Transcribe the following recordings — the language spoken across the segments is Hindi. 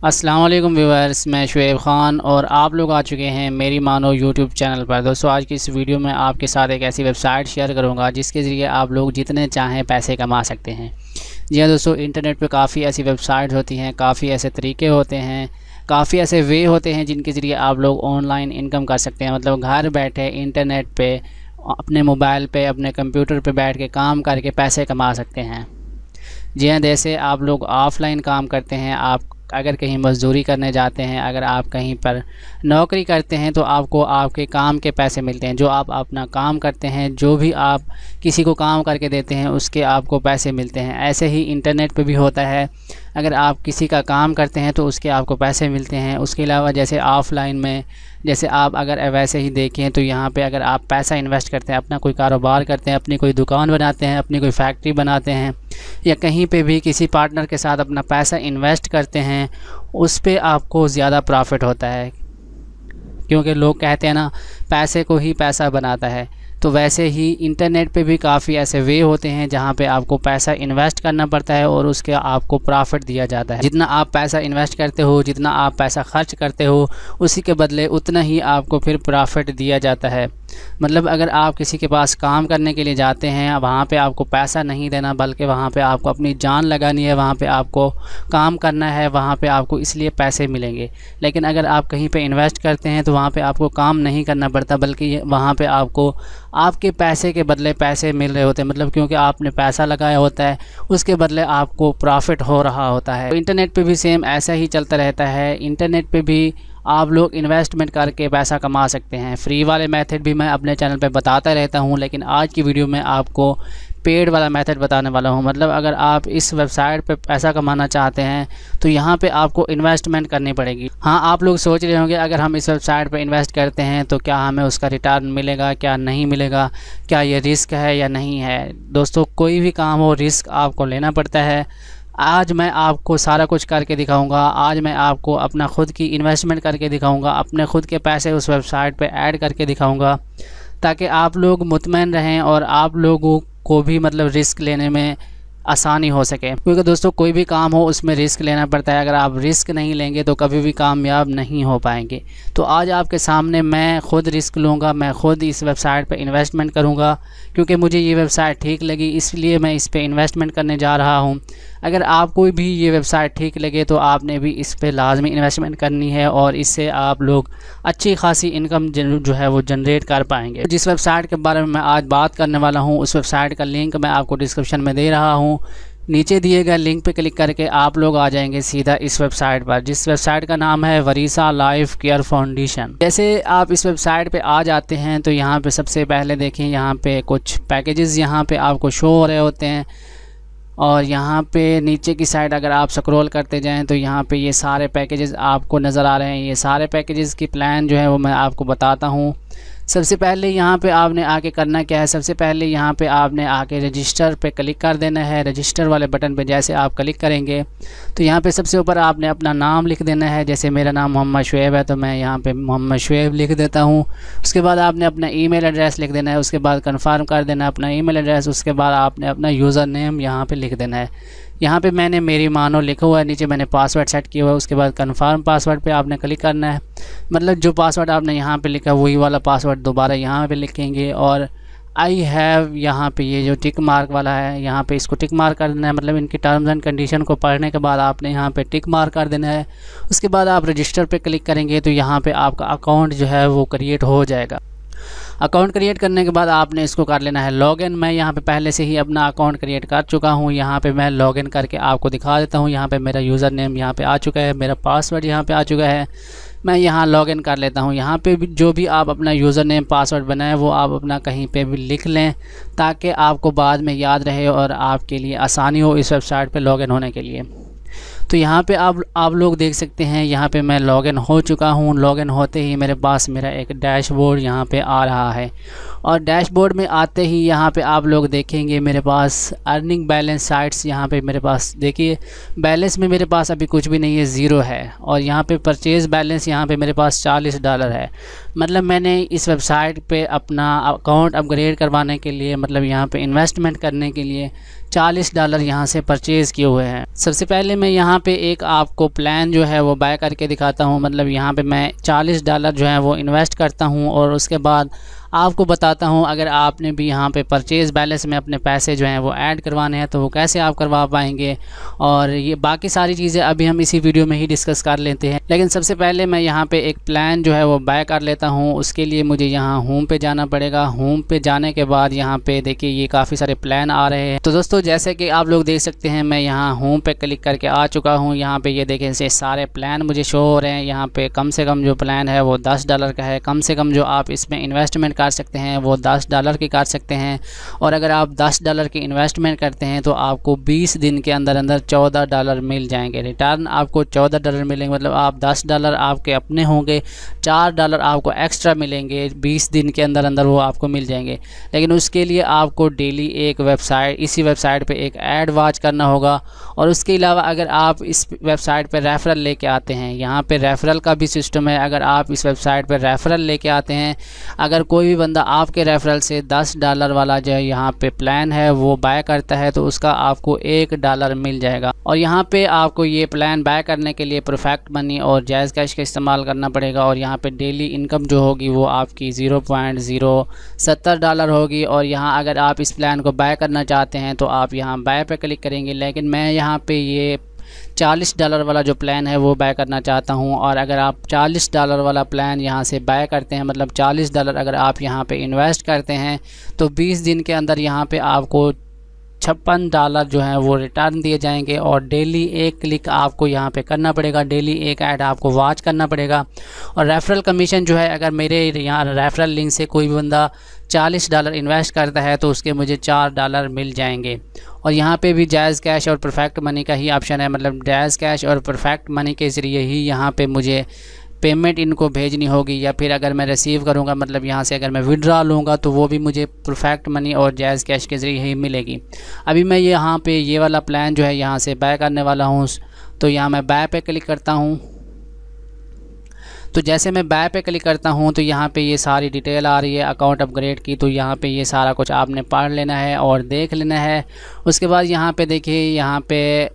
अस्सलाम वालेकुम व्यूअर्स, मैं शुएब ख़ान और आप लोग आ चुके हैं मेरी मानो यूट्यूब चैनल पर। दोस्तों, आज की इस वीडियो में आपके साथ एक ऐसी वेबसाइट शेयर करूंगा जिसके ज़रिए आप लोग जितने चाहें पैसे कमा सकते हैं। जी हाँ दोस्तों, इंटरनेट पे काफ़ी ऐसी वेबसाइट होती हैं, काफ़ी ऐसे तरीके होते हैं, काफ़ी ऐसे वे होते हैं जिनके ज़रिए आप लोग ऑनलाइन इनकम कर सकते हैं। मतलब घर बैठे इंटरनेट पर अपने मोबाइल पर अपने कंप्यूटर पर बैठ के काम करके पैसे कमा सकते हैं। जी हाँ, जैसे आप लोग ऑफ़लाइन काम करते हैं, आप अगर कहीं मज़दूरी करने जाते हैं, अगर आप कहीं पर नौकरी करते हैं तो आपको आपके काम के पैसे मिलते हैं। जो आप अपना काम करते हैं, जो भी आप किसी को काम करके देते हैं, उसके आपको पैसे मिलते हैं। ऐसे ही इंटरनेट पे भी होता है, अगर आप किसी का काम करते हैं तो उसके आपको पैसे मिलते हैं। उसके अलावा जैसे ऑफ़लाइन में, जैसे आप अगर वैसे ही देखें तो यहाँ पे अगर आप पैसा इन्वेस्ट करते हैं, अपना कोई कारोबार करते हैं, अपनी कोई दुकान बनाते हैं, अपनी कोई फैक्ट्री बनाते हैं, या कहीं पे भी किसी पार्टनर के साथ अपना पैसा इन्वेस्ट करते हैं, उस पे आपको ज़्यादा प्रॉफिट होता है। क्योंकि लोग कहते हैं ना, पैसे को ही पैसा बनाता है। तो वैसे ही इंटरनेट पे भी काफ़ी ऐसे वे होते हैं जहाँ पे आपको पैसा इन्वेस्ट करना पड़ता है और उसके आपको प्रॉफिट दिया जाता है। जितना आप पैसा इन्वेस्ट करते हो, जितना आप पैसा खर्च करते हो, उसी के बदले उतना ही आपको फिर प्रॉफिट दिया जाता है। मतलब अगर आप किसी के पास काम करने के लिए जाते हैं, वहाँ पे आपको पैसा नहीं देना, बल्कि वहाँ पे आपको अपनी जान लगानी है, वहाँ पे आपको काम करना है, वहाँ पे आपको इसलिए पैसे मिलेंगे। लेकिन अगर आप कहीं पे इन्वेस्ट करते हैं तो वहाँ पे आपको काम नहीं करना पड़ता, बल्कि वहाँ पे आपको आपके पैसे के बदले पैसे मिल रहे होते हैं। मतलब क्योंकि आपने पैसा लगाया होता है, उसके बदले आपको प्रॉफिट हो रहा होता है। तो इंटरनेट पे भी सेम ऐसा ही चलता रहता है। इंटरनेट पे भी आप लोग इन्वेस्टमेंट करके पैसा कमा सकते हैं। फ्री वाले मेथड भी मैं अपने चैनल पे बताता रहता हूँ, लेकिन आज की वीडियो में आपको पेड वाला मेथड बताने वाला हूँ। मतलब अगर आप इस वेबसाइट पे पैसा कमाना चाहते हैं तो यहाँ पे आपको इन्वेस्टमेंट करनी पड़ेगी। हाँ, आप लोग सोच रहे होंगे अगर हम इस वेबसाइट पे इन्वेस्ट करते हैं तो क्या हमें उसका रिटर्न मिलेगा, क्या नहीं मिलेगा, क्या ये रिस्क है या नहीं है। दोस्तों, कोई भी काम हो, रिस्क आपको लेना पड़ता है। आज मैं आपको सारा कुछ करके दिखाऊंगा। आज मैं आपको अपना खुद की इन्वेस्टमेंट करके दिखाऊंगा, अपने खुद के पैसे उस वेबसाइट पे ऐड करके दिखाऊंगा, ताकि आप लोग मुतमईन रहें और आप लोगों को भी मतलब रिस्क लेने में आसानी हो सके। क्योंकि दोस्तों, कोई भी काम हो उसमें रिस्क लेना पड़ता है। अगर आप रिस्क नहीं लेंगे तो कभी भी कामयाब नहीं हो पाएंगे। तो आज आपके सामने मैं ख़ुद रिस्क लूँगा, मैं ख़ुद इस वेबसाइट पर इन्वेस्टमेंट करूँगा, क्योंकि मुझे ये वेबसाइट ठीक लगी, इसलिए मैं इस पर इन्वेस्टमेंट करने जा रहा हूँ। अगर आपको भी ये वेबसाइट ठीक लगे तो आपने भी इस पर लाजमी इन्वेस्टमेंट करनी है और इससे आप लोग अच्छी खासी इनकम जो है वो जनरेट कर पाएंगे। जिस वेबसाइट के बारे में मैं आज बात करने वाला हूँ, उस वेबसाइट का लिंक मैं आपको डिस्क्रिप्शन में दे रहा हूँ। नीचे दिए गए लिंक पे क्लिक करके आप लोग आ जाएंगे सीधा इस वेबसाइट पर, जिस वेबसाइट का नाम है वरीसा लाइफ केयर फाउंडेशन। जैसे आप इस वेबसाइट पे आ जाते हैं तो यहाँ पे सबसे पहले देखें, यहाँ पे कुछ पैकेजेस यहाँ पे आपको शो हो रहे होते हैं, और यहाँ पे नीचे की साइड अगर आप स्क्रॉल करते जाएं तो यहाँ पे ये सारे पैकेजेस आपको नज़र आ रहे हैं। ये सारे पैकेजेस की प्लान जो है वो मैं आपको बताता हूँ। सबसे पहले यहाँ पे आपने आके करना क्या है, सबसे पहले यहाँ पे आपने आके रजिस्टर पे क्लिक कर देना है। रजिस्टर वाले बटन पे जैसे आप क्लिक करेंगे तो यहाँ पे सबसे ऊपर आपने अपना नाम लिख देना है। जैसे मेरा नाम मोहम्मद शुएब है तो मैं यहाँ पे मोहम्मद शुएब लिख देता हूँ। उसके बाद आपने अपना ईमेल एड्रेस लिख देना है, उसके बाद कंफर्म कर देना है अपना ईमेल एड्रेस। उसके बाद आपने अपना यूज़र नेम यहाँ पर लिख देना है। यहाँ पे मैंने मेरी मानो लिखा हुआ है, नीचे मैंने पासवर्ड सेट किया हुआ है। उसके बाद कंफर्म पासवर्ड पे आपने क्लिक करना है। मतलब जो पासवर्ड आपने यहाँ पे लिखा वही वाला पासवर्ड दोबारा यहाँ पे लिखेंगे, और आई हैव यहाँ पे ये जो टिक मार्क वाला है, यहाँ पे इसको टिक मार्क कर देना है। मतलब इनकी टर्म्स एंड कंडीशन को पढ़ने के बाद आपने यहाँ पे टिक मार्क कर देना है। उसके बाद आप रजिस्टर पे क्लिक करेंगे तो यहाँ पे आपका अकाउंट जो है वो क्रिएट हो जाएगा। अकाउंट क्रिएट करने के बाद आपने इसको कर लेना है लॉगिन। मैं यहाँ पे पहले से ही अपना अकाउंट क्रिएट कर चुका हूँ। यहाँ पे मैं लॉगिन करके आपको दिखा देता हूँ। यहाँ पे मेरा यूज़र नेम यहाँ पे आ चुका है, मेरा पासवर्ड यहाँ पे आ चुका है। मैं यहाँ लॉगिन कर लेता हूँ। यहाँ पे भी जो भी आप अपना यूज़र नेम पासवर्ड बनाएं वो आप अपना कहीं पे भी लिख लें, ताकि आपको बाद में याद रहे और आपके लिए आसानी हो इस वेबसाइट पे लॉगिन होने के लिए। तो यहाँ पे आप लोग देख सकते हैं, यहाँ पे मैं लॉगिन हो चुका हूँ। लॉगिन होते ही मेरे पास मेरा एक डैशबोर्ड यहाँ पे आ रहा है, और डैशबोर्ड में आते ही यहाँ पे आप लोग देखेंगे मेरे पास अर्निंग बैलेंस साइट्स। यहाँ पे मेरे पास देखिए, बैलेंस में मेरे पास अभी कुछ भी नहीं है, ज़ीरो है। और यहाँ पे परचेज़ बैलेंस यहाँ पे मेरे पास $40 है। मतलब मैंने इस वेबसाइट पे अपना अकाउंट अपग्रेड करवाने के लिए, मतलब यहाँ पे इन्वेस्टमेंट करने के लिए $40 यहाँ से परचेज़ किए हुए हैं। सबसे पहले मैं यहाँ पे एक आपको प्लान जो है वो बाय करके दिखाता हूँ। मतलब यहाँ पे मैं $40 जो है वो इन्वेस्ट करता हूँ और उसके बाद आपको बताता हूँ अगर आपने भी यहाँ पे परचेज़ बैलेंस में अपने पैसे जो हैं वो ऐड करवाने हैं तो वो कैसे आप करवा पाएंगे, और ये बाकी सारी चीज़ें अभी हम इसी वीडियो में ही डिस्कस कर लेते हैं। लेकिन सबसे पहले मैं यहाँ पे एक प्लान जो है वो बाय कर लेता हूँ। उसके लिए मुझे यहाँ होम पे जाना पड़ेगा। होम पे जाने के बाद यहाँ पे देखिए ये काफ़ी सारे प्लान आ रहे हैं। तो दोस्तों जैसे कि आप लोग देख सकते हैं मैं यहाँ होम पे क्लिक करके आ चुका हूँ। यहाँ पे ये देखें से सारे प्लान मुझे शो हो रहे हैं। यहाँ पे कम से कम जो प्लान है वो $10 का है। कम से कम जो आप इसमें इन्वेस्टमेंट कर सकते हैं वो $10 की कर सकते हैं, और अगर आप $10 की इन्वेस्टमेंट करते हैं तो आपको 20 दिन के अंदर अंदर $14 मिल जाएंगे। रिटर्न आपको $14 मिलेंगे। मतलब आप $10 आपके अपने होंगे, $4 आपको एक्स्ट्रा मिलेंगे 20 दिन के अंदर अंदर वो आपको मिल जाएंगे। लेकिन उसके लिए आपको डेली एक वेबसाइट, इसी वेबसाइट पे एक ऐड वॉच करना होगा। और उसके अलावा अगर आप इस वेबसाइट पे रेफरल लेके आते हैं, यहाँ पे रेफरल का भी सिस्टम है। अगर आप इस वेबसाइट पे रेफरल लेके आते हैं, अगर कोई भी बंदा आपके रेफरल से $10 वाला जो यहाँ पे प्लान है वो बाय करता है तो उसका आपको $1 मिल जाएगा। और यहाँ पे आपको ये प्लान बाय करने के लिए परफेक्ट मनी और जायज़ कैश का इस्तेमाल करना पड़ेगा। और यहाँ पे डेली इनकम जो होगी वो आपकी $0.070 होगी। और यहाँ अगर आप इस प्लान को बाय करना चाहते हैं तो आप यहाँ बाय पे क्लिक करेंगे। लेकिन मैं यहाँ पे ये $40 वाला जो प्लान है वो बाय करना चाहता हूँ। और अगर आप $40 वाला प्लान यहाँ से बाय करते हैं, मतलब $40 अगर आप यहाँ पे इन्वेस्ट करते हैं तो 20 दिन के अंदर यहाँ पे आपको $56 जो है वो रिटर्न दिए जाएंगे। और डेली एक क्लिक आपको यहाँ पे करना पड़ेगा, डेली एक ऐड आपको वॉच करना पड़ेगा। और रेफरल कमीशन जो है, अगर मेरे यहाँ रेफरल लिंक से कोई भी बंदा $40 इन्वेस्ट करता है तो उसके मुझे $4 मिल जाएंगे। और यहाँ पे भी जायज़ कैश और परफेक्ट मनी का ही ऑप्शन है। मतलब जायज़ कैश और परफेक्ट मनी के ज़रिए ही यहाँ पे मुझे पेमेंट इनको भेजनी होगी, या फिर अगर मैं रिसीव करूँगा, मतलब यहाँ से अगर मैं विड्रा लूँगा तो वो भी मुझे परफेक्ट मनी और जायज़ कैश के ज़रिए ही मिलेगी। अभी मैं यहाँ पे ये वाला प्लान जो है यहाँ से बाय करने वाला हूँ। तो यहाँ मैं बाय पे क्लिक करता हूँ। तो जैसे मैं बाय पे क्लिक करता हूँ तो यहाँ पे ये सारी डिटेल आ रही है अकाउंट अपग्रेड की। तो यहाँ पे ये सारा कुछ आपने पढ़ लेना है और देख लेना है। उसके बाद यहाँ पे देखिए, यहाँ पे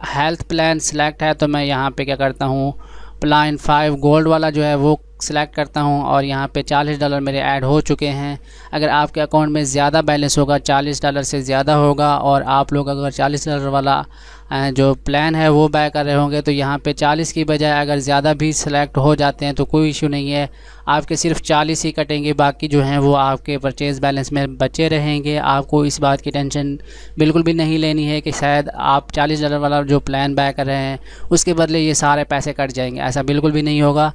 हेल्थ प्लान सिलेक्ट है तो मैं यहाँ पे क्या करता हूँ, प्लान 5 गोल्ड वाला जो है वो सिलेक्ट करता हूँ। और यहाँ पे $40 मेरे ऐड हो चुके हैं। अगर आपके अकाउंट में ज़्यादा बैलेंस होगा, $40 से ज़्यादा होगा, और आप लोग अगर $40 वाला जो प्लान है वो बाय कर रहे होंगे तो यहाँ पे 40 की बजाय अगर ज़्यादा भी सिलेक्ट हो जाते हैं तो कोई इशू नहीं है। आपके सिर्फ 40 ही कटेंगे, बाकी जो हैं वो आपके परचेज़ बैलेंस में बचे रहेंगे। आपको इस बात की टेंशन बिल्कुल भी नहीं लेनी है कि शायद आप $40 वाला जो प्लान बाय कर रहे हैं उसके बदले ये सारे पैसे कट जाएंगे। ऐसा बिल्कुल भी नहीं होगा।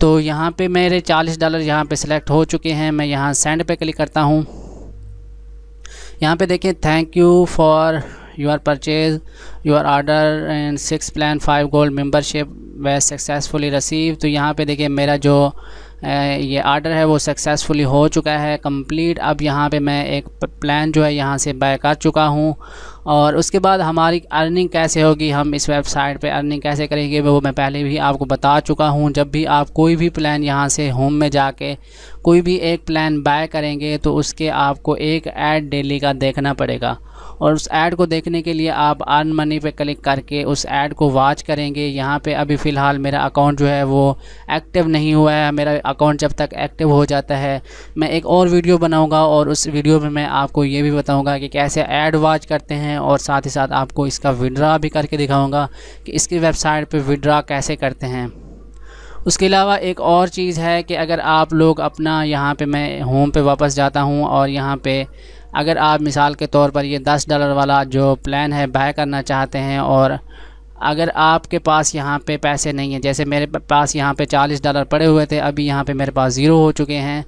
तो यहाँ पे मेरे $40 यहाँ पे सिलेक्ट हो चुके हैं। मैं यहाँ सेंड पे क्लिक करता हूँ। यहाँ पे देखिए, thank you for your purchase your order and 6 plan 5 gold membership way successfully receive. तो यहाँ पे देखिए मेरा जो ये ऑर्डर है वो सक्सेसफुली हो चुका है कंप्लीट। अब यहाँ पे मैं एक प्लान जो है यहाँ से बाय कर चुका हूँ। और उसके बाद हमारी अर्निंग कैसे होगी, हम इस वेबसाइट पे अर्निंग कैसे करेंगे वो मैं पहले भी आपको बता चुका हूँ। जब भी आप कोई भी प्लान यहाँ से होम में जाके कोई भी एक प्लान बाय करेंगे तो उसके आपको एक ऐड डेली का देखना पड़ेगा। और उस ऐड को देखने के लिए आप अर्न मनी पे क्लिक करके उस ऐड को वॉच करेंगे। यहाँ पे अभी फ़िलहाल मेरा अकाउंट जो है वो एक्टिव नहीं हुआ है। मेरा अकाउंट जब तक एक्टिव हो जाता है मैं एक और वीडियो बनाऊंगा, और उस वीडियो में मैं आपको ये भी बताऊंगा कि कैसे ऐड वॉच करते हैं, और साथ ही साथ आपको इसका विड्रा भी करके दिखाऊंगा कि इसकी वेबसाइट पे विड्रा कैसे करते हैं। उसके अलावा एक और चीज़ है कि अगर आप लोग अपना यहाँ पे, मैं होम पे वापस जाता हूँ, और यहाँ पे अगर आप मिसाल के तौर पर ये $10 वाला जो प्लान है बाय करना चाहते हैं, और अगर आपके पास यहाँ पे पैसे नहीं हैं, जैसे मेरे पास यहाँ पे $40 पड़े हुए थे, अभी यहाँ पे मेरे पास 0 हो चुके हैं।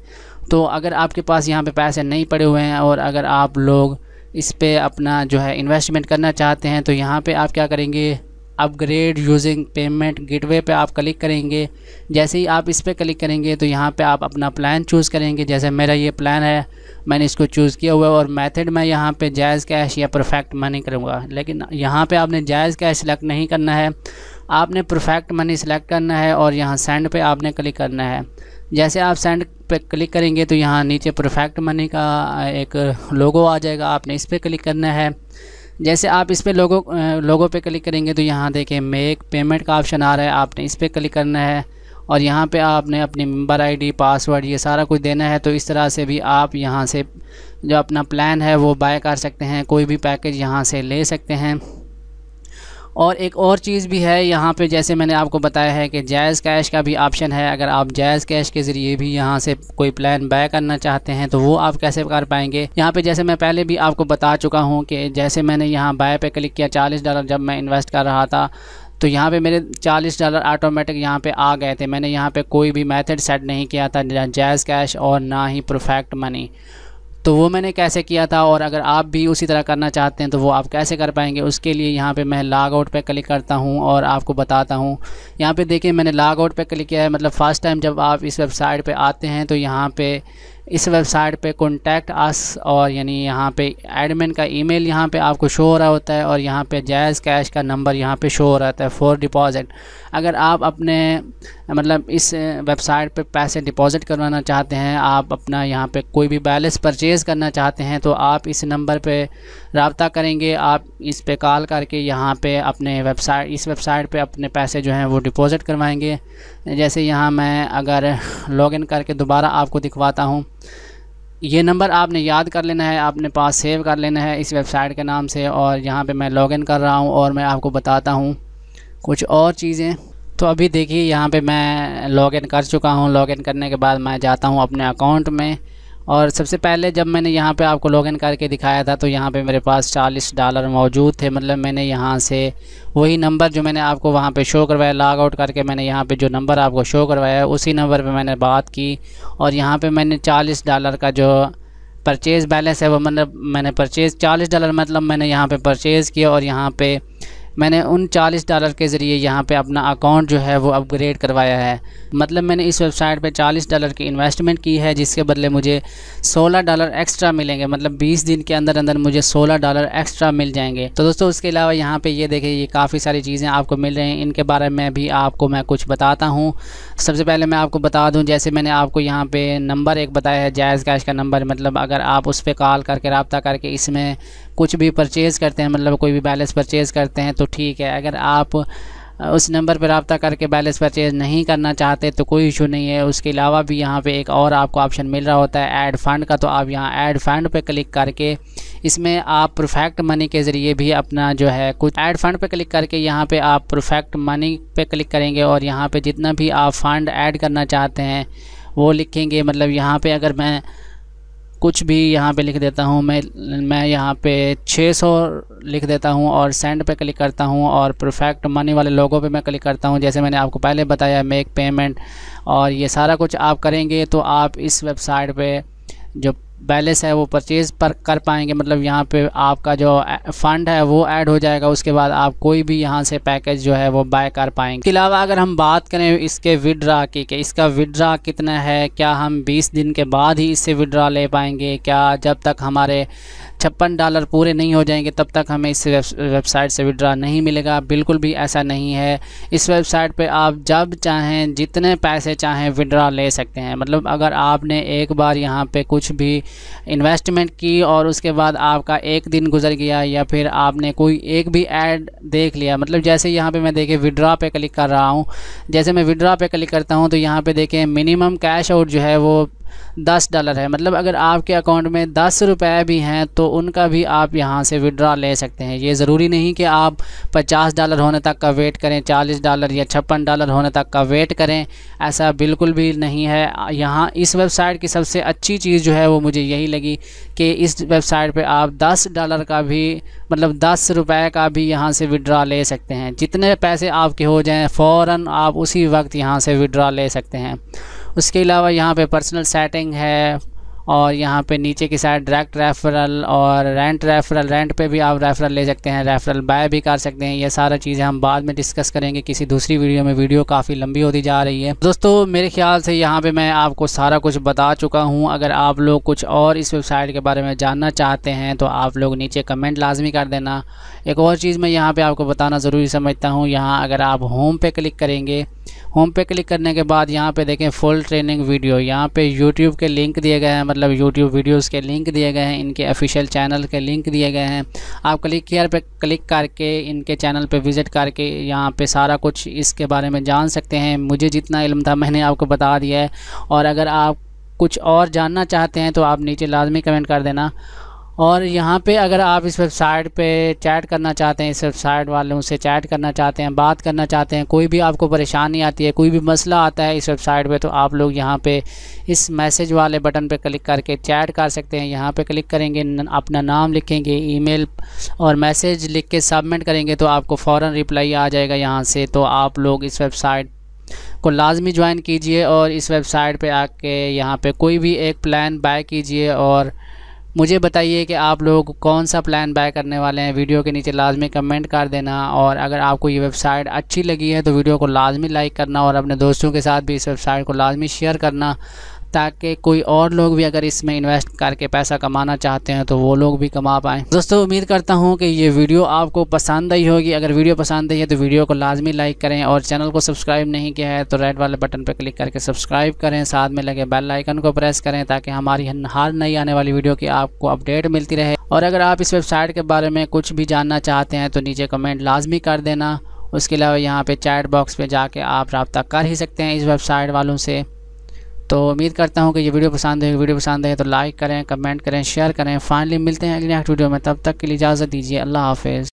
तो अगर आपके पास यहाँ पे पैसे नहीं पड़े हुए हैं और अगर आप लोग इस पे अपना जो है इन्वेस्टमेंट करना चाहते हैं तो यहाँ पे आप क्या करेंगे, अपग्रेड यूजिंग पेमेंट गेटवे पे आप क्लिक करेंगे। जैसे ही आप इस पे क्लिक करेंगे तो यहाँ पे आप अपना प्लान चूज़ करेंगे। जैसे मेरा ये प्लान है, मैंने इसको चूज़ किया हुआ है, और मेथड मैं यहाँ पे जायज़ कैश या परफेक्ट मनी करूँगा। लेकिन यहाँ पे आपने जायज़ कैश सेलेक्ट नहीं करना है, आपने परफेक्ट मनी सेलेक्ट करना है और यहाँ सेंड पे आपने क्लिक करना है। जैसे आप सेंड पे क्लिक करेंगे तो यहाँ नीचे परफेक्ट मनी का एक लोगो आ जाएगा, आपने इस पर क्लिक करना है। जैसे आप इस पे लोगो पे क्लिक करेंगे तो यहाँ देखें मेक पेमेंट का ऑप्शन आ रहा है, आपने इस पर क्लिक करना है और यहाँ पे आपने अपनी मेंबर आईडी, पासवर्ड ये सारा कुछ देना है। तो इस तरह से भी आप यहाँ से जो अपना प्लान है वो बाय कर सकते हैं, कोई भी पैकेज यहाँ से ले सकते हैं। और एक और चीज़ भी है यहाँ पे, जैसे मैंने आपको बताया है कि जायज़ कैश का भी ऑप्शन है। अगर आप जायज़ कैश के ज़रिए भी यहाँ से कोई प्लान बाय करना चाहते हैं तो वो आप कैसे कर पाएंगे। यहाँ पे जैसे मैं पहले भी आपको बता चुका हूँ कि जैसे मैंने यहाँ बाय पे क्लिक किया, $40 जब मैं इन्वेस्ट कर रहा था तो यहाँ पे मेरे $40 ऑटोमेटिक यहाँ पे आ गए थे। मैंने यहाँ पे कोई भी मेथड सेट नहीं किया था, जायज़ कैश और ना ही परफेक्ट मनी। तो वो मैंने कैसे किया था, और अगर आप भी उसी तरह करना चाहते हैं तो वो आप कैसे कर पाएंगे, उसके लिए यहाँ पे मैं लॉग आउट पे क्लिक करता हूँ और आपको बताता हूँ। यहाँ पे देखिए मैंने लॉग आउट पे क्लिक किया है, मतलब फ़र्स्ट टाइम जब आप इस वेबसाइट पे आते हैं तो यहाँ पे इस वेबसाइट पे कॉन्टैक्ट अस और यानी यहाँ पे एडमिन का ईमेल यहाँ पे आपको शो हो रहा होता है और यहाँ पे जायज़ कैश का नंबर यहाँ पे शो हो रहा है फॉर डिपॉज़िट। अगर आप अपने मतलब इस वेबसाइट पे पैसे डिपॉज़िट करवाना चाहते हैं, आप अपना यहाँ पे कोई भी बैलेंस परचेज़ करना चाहते हैं तो आप इस नंबर पे रब्ता करेंगे, आप इस पे कॉल करके यहाँ पे अपने इस वेबसाइट पे अपने पैसे जो हैं वो डिपॉज़िट करवाएंगे। जैसे यहाँ मैं अगर लॉगिन करके दोबारा आपको दिखवाता हूँ, ये नंबर आपने याद कर लेना है, आपने पास सेव कर लेना है इस वेबसाइट के नाम से। और यहाँ पे मैं लॉगिन कर रहा हूँ और मैं आपको बताता हूँ कुछ और चीज़ें। तो अभी देखिए यहाँ पे मैं लॉगिन कर चुका हूँ। लॉगिन करने के बाद मैं जाता हूँ अपने अकाउंट में, और सबसे पहले जब मैंने यहाँ पे आपको लॉगिन करके दिखाया था तो यहाँ पे मेरे पास $40 मौजूद थे। मतलब मैंने यहाँ से वही नंबर जो मैंने आपको वहाँ पे शो करवाया, लॉग आउट करके मैंने यहाँ पे जो नंबर आपको शो करवाया है उसी नंबर पे मैंने बात की और यहाँ पे मैंने $40 का जो परचेज़ बैलेंस है वो मतलब मैंने $40 मतलब मैंने यहाँ पे परचेज़ किया और यहाँ पे मैंने उन $40 के ज़रिए यहाँ पे अपना अकाउंट जो है वो अपग्रेड करवाया है। मतलब मैंने इस वेबसाइट पे $40 की इन्वेस्टमेंट की है जिसके बदले मुझे $16 एक्स्ट्रा मिलेंगे। मतलब 20 दिन के अंदर अंदर मुझे $16 एक्स्ट्रा मिल जाएंगे। तो दोस्तों उसके अलावा यहाँ पे ये देखिए, ये काफ़ी सारी चीज़ें आपको मिल रही हैं, इनके बारे में भी आपको मैं कुछ बताता हूँ। सबसे पहले मैं आपको बता दूँ, जैसे मैंने आपको यहाँ पर नंबर एक बताया है जायज़ कैश का नंबर, मतलब अगर आप उस पर कॉल करके रब्ता करके इसमें कुछ भी परचेज़ करते हैं, मतलब कोई भी बैलेंस परचेज़ करते हैं तो ठीक है। अगर आप उस नंबर पर रब्ता करके बैलेंस परचेज़ नहीं करना चाहते तो कोई इशू नहीं है। उसके अलावा भी यहाँ पे एक और आपको ऑप्शन मिल रहा होता है ऐड फंड का, तो आप यहाँ ऐड फंड पे क्लिक करके इसमें आप परफेक्ट मनी के ज़रिए भी अपना जो है कुछ ऐड फंड पे क्लिक करके यहाँ पे आप परफेक्ट मनी पे क्लिक करेंगे और यहाँ पे जितना भी आप फ़ंड ऐड करना चाहते हैं वो लिखेंगे। मतलब यहाँ पे अगर मैं कुछ भी यहाँ पे लिख देता हूँ, मैं यहाँ पे 600 लिख देता हूँ और सेंड पे क्लिक करता हूँ और परफेक्ट मनी वाले लोगों पे मैं क्लिक करता हूँ। जैसे मैंने आपको पहले बताया मेक पेमेंट, और ये सारा कुछ आप करेंगे तो आप इस वेबसाइट पे जो बैलेंस है वो परचेज़ पर कर पाएंगे। मतलब यहाँ पे आपका जो फ़ंड है वो ऐड हो जाएगा, उसके बाद आप कोई भी यहाँ से पैकेज जो है वो बाय कर पाएंगे। इसके अलावा अगर हम बात करें इसके विड्रा की कि इसका विड्रा कितना है, क्या हम 20 दिन के बाद ही इससे विड्रा ले पाएंगे, क्या जब तक हमारे $56 पूरे नहीं हो जाएंगे तब तक हमें इस वेबसाइट से विड्रा नहीं मिलेगा। बिल्कुल भी ऐसा नहीं है। इस वेबसाइट पे आप जब चाहें जितने पैसे चाहें विड्रा ले सकते हैं। मतलब अगर आपने एक बार यहाँ पे कुछ भी इन्वेस्टमेंट की और उसके बाद आपका एक दिन गुजर गया या फिर आपने कोई एक भी ऐड देख लिया, मतलब जैसे यहाँ पे मैं देखिए विड्रा पे क्लिक कर रहा हूँ, जैसे मैं विड्रा पे क्लिक करता हूँ तो यहाँ पे देखें मिनिमम कैश आउट जो है वो $10 है। मतलब अगर आपके अकाउंट में ₹10 भी हैं तो उनका भी आप यहाँ से विड्रा ले सकते हैं। ये ज़रूरी नहीं कि आप $50 होने तक का वेट करें, $40 या $56 होने तक का वेट करें, ऐसा बिल्कुल भी नहीं है। यहाँ इस वेबसाइट की सबसे अच्छी चीज़ जो है वो मुझे यही लगी कि इस वेबसाइट पे आप $10 का भी मतलब ₹10 का भी यहाँ से विड्रा ले सकते हैं। जितने पैसे आपके हो जाएँ फ़ौरन आप उसी वक्त यहाँ से विड्रा ले सकते हैं। उसके अलावा यहाँ पे पर्सनल सेटिंग है और यहाँ पे नीचे की साइड डायरेक्ट रेफरल और रेंट पे भी आप रेफरल ले सकते हैं, रेफरल बाय भी कर सकते हैं। ये सारा चीज़ें हम बाद में डिस्कस करेंगे किसी दूसरी वीडियो में। वीडियो काफ़ी लंबी होती जा रही है दोस्तों। मेरे ख्याल से यहाँ पे मैं आपको सारा कुछ बता चुका हूँ। अगर आप लोग कुछ और इस वेबसाइट के बारे में जानना चाहते हैं तो आप लोग नीचे कमेंट लाजमी कर देना। एक और चीज़ मैं यहाँ पे आपको बताना ज़रूरी समझता हूँ। यहाँ अगर आप होम पे क्लिक करेंगे, होम पे क्लिक करने के बाद यहाँ पे देखें फुल ट्रेनिंग वीडियो, यहाँ पे यूट्यूब के लिंक दिए गए हैं, मतलब यूट्यूब वीडियोस के लिंक दिए गए हैं, इनके ऑफिशियल चैनल के लिंक दिए गए हैं। आप क्लिक हियर पे क्लिक करके इनके चैनल पे विज़िट करके यहाँ पे सारा कुछ इसके बारे में जान सकते हैं। मुझे जितना इल्म था मैंने आपको बता दिया है, और अगर आप कुछ और जानना चाहते हैं तो आप नीचे लाजमी कमेंट कर देना। और यहाँ पे अगर आप इस वेबसाइट पे चैट करना चाहते हैं, इस वेबसाइट वालों से चैट करना चाहते हैं, बात करना चाहते हैं, कोई भी आपको परेशानी आती है, कोई भी मसला आता है इस वेबसाइट पे, तो आप लोग यहाँ पे इस मैसेज वाले बटन पे क्लिक करके चैट कर सकते हैं। यहाँ पे क्लिक करेंगे, अपना नाम लिखेंगे, ईमेल और मैसेज लिख के सबमिट करेंगे तो आपको फ़ौरन रिप्लाई आ जाएगा यहाँ से। तो आप लोग इस वेबसाइट को लाजमी ज्वाइन कीजिए और इस वेबसाइट पे आके यहाँ पे कोई भी एक प्लान बाय कीजिए और मुझे बताइए कि आप लोग कौन सा प्लान बाय करने वाले हैं। वीडियो के नीचे लाजमी कमेंट कर देना, और अगर आपको ये वेबसाइट अच्छी लगी है तो वीडियो को लाजमी लाइक करना और अपने दोस्तों के साथ भी इस वेबसाइट को लाजमी शेयर करना, ताकि कोई और लोग भी अगर इसमें इन्वेस्ट करके पैसा कमाना चाहते हैं तो वो लोग भी कमा पाएँ। दोस्तों उम्मीद करता हूँ कि ये वीडियो आपको पसंद आई होगी। अगर वीडियो पसंद आई है तो वीडियो को लाजमी लाइक करें, और चैनल को सब्सक्राइब नहीं किया है तो रेड वाले बटन पर क्लिक करके सब्सक्राइब करें, साथ में लगे बेल आइकन को प्रेस करें ताकि हमारी हर नई आने वाली वीडियो की आपको अपडेट मिलती रहे। और अगर आप इस वेबसाइट के बारे में कुछ भी जानना चाहते हैं तो नीचे कमेंट लाजमी कर देना। उसके अलावा यहाँ पे चैट बॉक्स पे जाके आप रब्ता कर ही सकते हैं इस वेबसाइट वालों से। तो उम्मीद करता हूँ कि ये वीडियो पसंद है। वीडियो पसंद है तो लाइक करें, कमेंट करें, शेयर करें। फाइनली मिलते हैं अगली नेक्स्ट वीडियो में, तब तक के लिए इजाज़त दीजिए। अल्लाह हाफिज़।